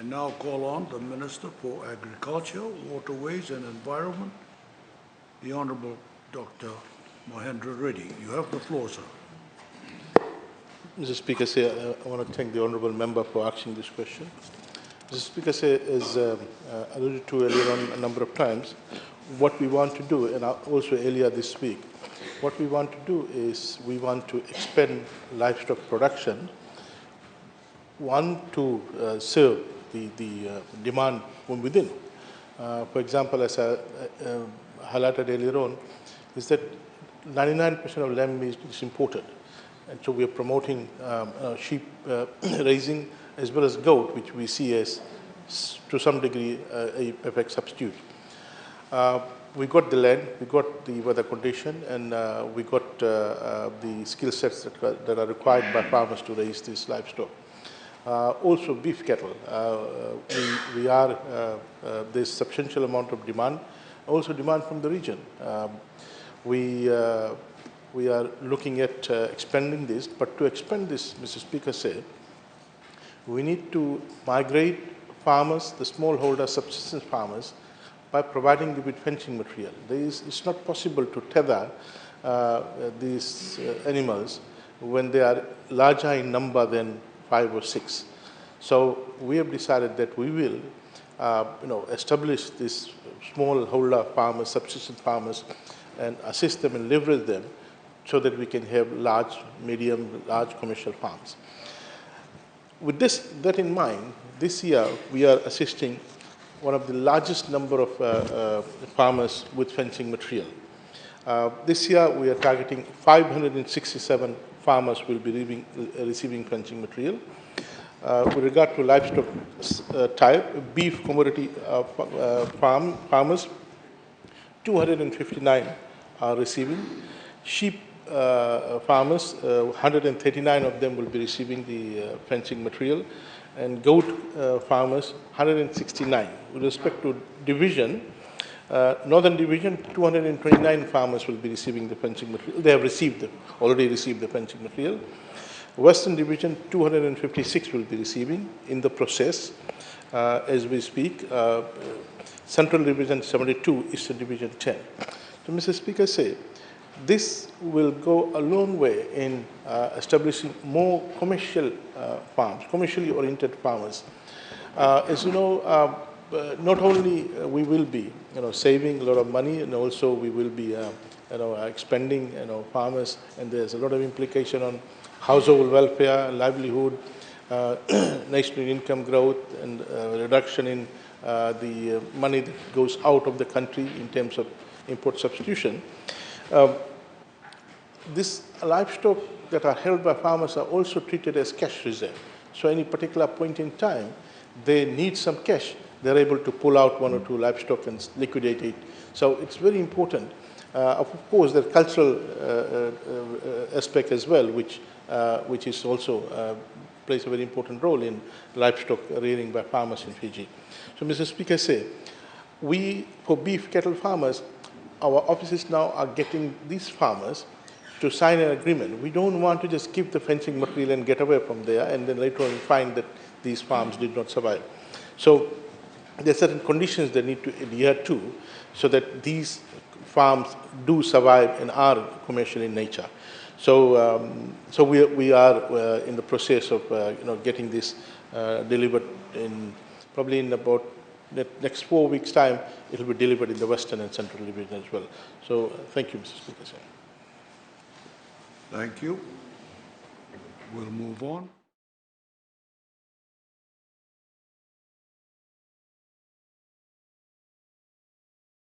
I now call on the Minister for Agriculture, Waterways and Environment, the Honourable Dr. Mahendra Reddy. You have the floor, sir. Mr. Speaker, I want to thank the Honourable Member for asking this question. Mr. Speaker, as alluded to earlier on a number of times, what we want to do, and also earlier this week, what we want to do is we want to expand livestock production, one, to serve the demand from within. For example, as I highlighted earlier on, is that 99% of lamb meat is imported. And so we are promoting sheep raising as well as goat, which we see as, to some degree, a perfect substitute. We got the land, we got the weather condition, and we got the skill sets that are required by farmers to raise this livestock. Also beef cattle, there's substantial amount of demand, also demand from the region. We are looking at expanding this, but to expand this, Mr. Speaker said, we need to migrate farmers, the smallholder subsistence farmers, by providing them with fencing material. It's not possible to tether these animals when they are larger in number than 5 or 6. So we have decided that we will establish these smallholder farmers, subsistence farmers, and assist them and leverage them so that we can have large, medium, large commercial farms. With that in mind, this year we are assisting one of the largest number of farmers with fencing material. This year we are targeting 567 farmers will be receiving fencing material. With regard to livestock type, beef commodity farmers, 259 are receiving. Sheep farmers, 139 of them will be receiving the fencing material, and goat farmers, 169. With respect to division, Northern Division, 229 farmers will be receiving the fencing material. They have already received the fencing material. Western Division, 256 will be receiving in the process as we speak. Central Division, 72, Eastern Division, 10. So, Mr. Speaker, this will go a long way in establishing more commercial farms, commercially oriented farmers. As you know, not only we will be saving a lot of money, and also we will be expanding farmers, and there's a lot of implication on household welfare, livelihood, national income growth, and reduction in the money that goes out of the country in terms of import substitution. These livestock that are held by farmers are also treated as cash reserve. So any particular point in time, they need some cash. They're able to pull out one or two livestock and liquidate it. So it's very important. Of course, the cultural aspect as well, which is also plays a very important role in livestock rearing by farmers in Fiji. So, Mr. Speaker, for beef cattle farmers, our offices now are getting these farmers to sign an agreement. We don't want to just give the fencing material and get away from there and then later on find that these farms did not survive. So there are certain conditions they need to adhere to so that these farms do survive and are commercial in nature. So, we are in the process of getting this delivered probably in about the next 4 weeks' time. It will be delivered in the Western and Central Division as well. So thank you, Mr. Speaker. Thank you. We'll move on.